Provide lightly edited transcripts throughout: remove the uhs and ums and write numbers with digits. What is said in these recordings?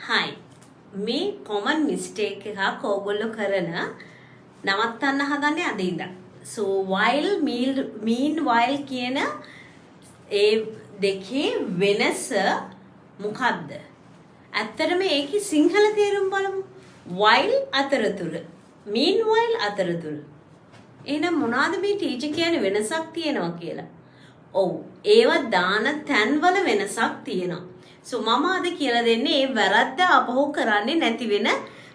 Hi. මේ common mistake එකක් ඕගොල්ලෝ කරන නවත්තන්න හදන්නේ අද ඉඳන්. So meanwhile කියන ඒ දෙකේ වෙනස මොකද්ද? ඇත්තටම ඒකේ සිංහල තේරුම බලමු. while අතරතුර. meanwhile අතරතුර. එහෙනම් මොනවාද මේ ටීචර් කියන්නේ වෙනසක් තියෙනවා කියලා? ඔව්. ඒවා දාන තැන්වල වෙනසක් තියෙනවා. So මම අද කියලා දෙන්නේ ඒ වැරද්ද අපහු කරන්නේ නැති වෙන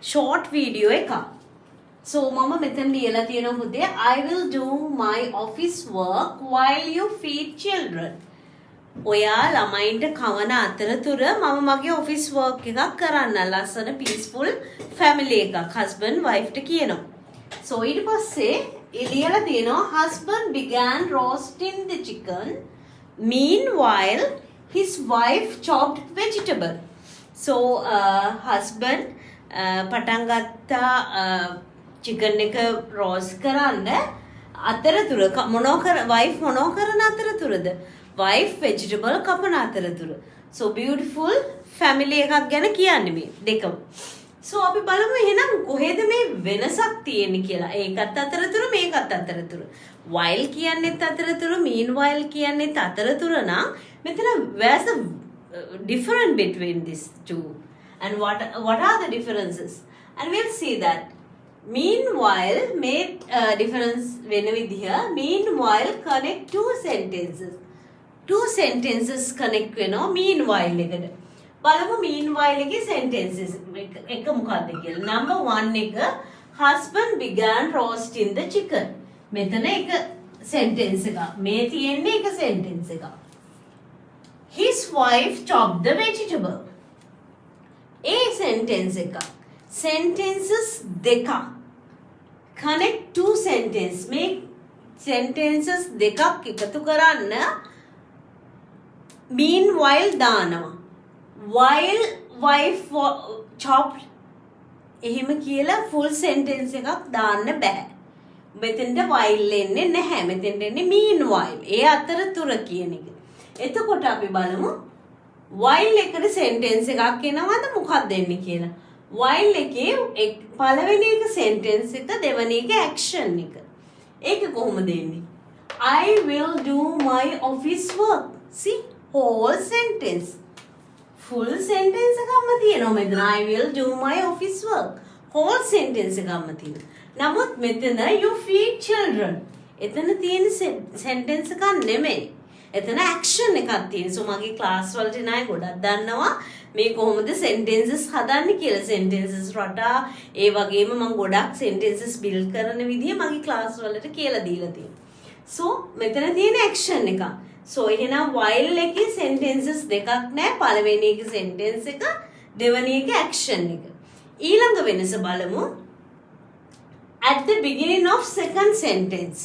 short video එකක්. So මම මෙතන ලියලා තියෙනවා පුතේ I will do my office work while you feed children. ඔයා ළමයින්ට කවන අතරතුර මම මගේ office work එකක් කරන්න ලස්සන peaceful family එකක් husband wife ට කියනවා. So ඊට පස්සේ ලියලා තියෙනවා husband began roasting the chicken meanwhile his wife chopped vegetable. So husband පටන් ගත්තා chicken එක roast කරන්න අතරතුර wife මොනෝ කරන අතරතුරද wife vegetable කපන අතරතුර. So beautiful family එකක් ගැන කියන්නේ මේ දෙකම. So අපි බලමු එහෙනම් කොහෙද මේ වෙනසක් තියෙන්නේ කියලා. ඒකත් අතරතුර මේකත් අතරතුර. while කියන්නේත් අතරතුර meanwhile කියන්නේත් අතරතුර නම් මෙතන where's the difference between these two and what are the differences, and we'll see that meanwhile made difference වෙන විදිහ meanwhile connect two sentences connect වෙනවා meanwhile එකට. බලමු meanwhile එකේ sentences එක මොකක්ද කියලා. number 1 එක husband began roasting the chicken. මෙතන එක sentence එකක්. මේ තියෙන්නේ එක sentence එකක්. his wife chopped the vegetable. A sentence එකක්. sentences දෙකක්. connect two sentences. මේ sentences දෙකක් එකතු කරන්න meanwhile දානවා. while wife chopped එහෙම කියලා full sentence එකක් දාන්න බෑ. මෙතෙන්ට while එන්නේ නැහැ. මෙතෙන්ට එන්නේ meanwhile. ඒ අතරතුර කියන එක. එතකොට අපි බලමු while එකට sentence එකක් එනවද මොකක්ද එන්නේ කියලා. while එකේ පළවෙනි එක sentence එක දෙවෙනි එක action එක. ඒක කොහොමද එන්නේ? I will do my office work. See whole sentence. full sentence එකක්ම තියෙනවා මෙතන. I will do my office work. whole sentence එකක්ම තියෙනවා. නමුත් මෙතන you feed children. එතන තියෙන sentence එකක් නෙමෙයි. එතන action එකක් තියෙනවා. So මගේ class වලට ණය ගොඩක් දන්නවා මේ කොහොමද sentences හදන්නේ කියලා. sentences රටා ඒ වගේම මම ගොඩක් sentences build කරන විදිය මගේ class වලට කියලා දීලා තියෙනවා. So මෙතන තියෙන action එකක්. So එහෙනම් while එකේ sentences දෙකක් නැහැ. පළවෙනි එක sentence එක, දෙවෙනි එක action එක. ඊළඟ වෙනස බලමු. At the beginning of second sentence.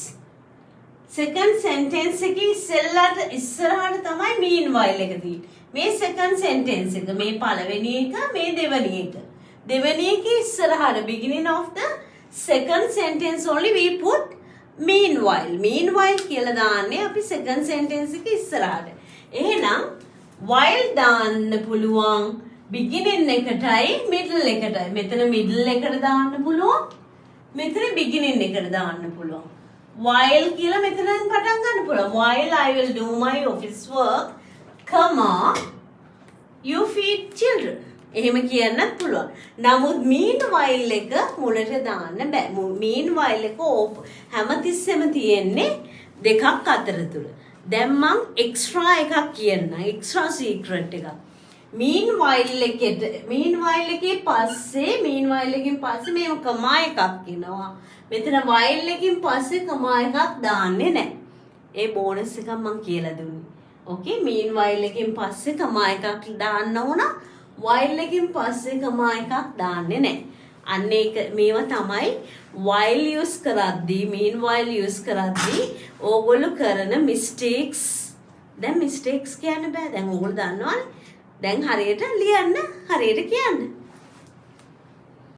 Second sentence එකේ ඉස්සරහට තමයි meanwhile එක තියෙන්නේ. මේ second sentence එක මේ පළවෙනි එක මේ දෙවෙනි එක. දෙවෙනි එකේ ඉස්සරහට beginning of the second sentence only we put meanwhile. meanwhile කියලා දාන්නේ අපි second sentence එක ඉස්සරහට. එහෙනම් while දාන්න පුළුවන් beginning එකටයි middle එකටයි. මෙතන middle එකට දාන්න පුළුවන්. මෙතන beginning එකට දාන්න පුළුවන්. while කියලා මෙතනින් පටන් ගන්න පුළුවන්. while I will do my office work, comma you feed children. එහෙම කියන්නත් පුළුවන්. නමුත් meanwhile එක මුලට දාන්න බෑ. meanwhile එක හැමතිස්සෙම තියෙන්නේ දෙකක් අතරතුර. දැන් මම extra එකක් කියන්න. extra secret එකක්. meanwhile එකේ පස්සේ මේක comma එකක් එනවා. මෙතන while එකකින් පස්සේ comma එකක් දාන්නේ නැහැ. ඒ bonus එකක් මම කියලා දුන්නේ. okay meanwhile එකකින් පස්සේ comma එකක් දාන්න ඕන. while එකකින් පස්සේ comma එකක් දාන්නේ නැහැ. අන්න ඒක මේවා තමයි while use කරද්දී meanwhile use කරද්දී ඕගොල්ලෝ කරන mistakes. දැන් mistakes කියන්න බෑ. දැන් ඕගොල්ලෝ දන්නවනේ. දැන් හරියට ලියන්න හරියට කියන්න.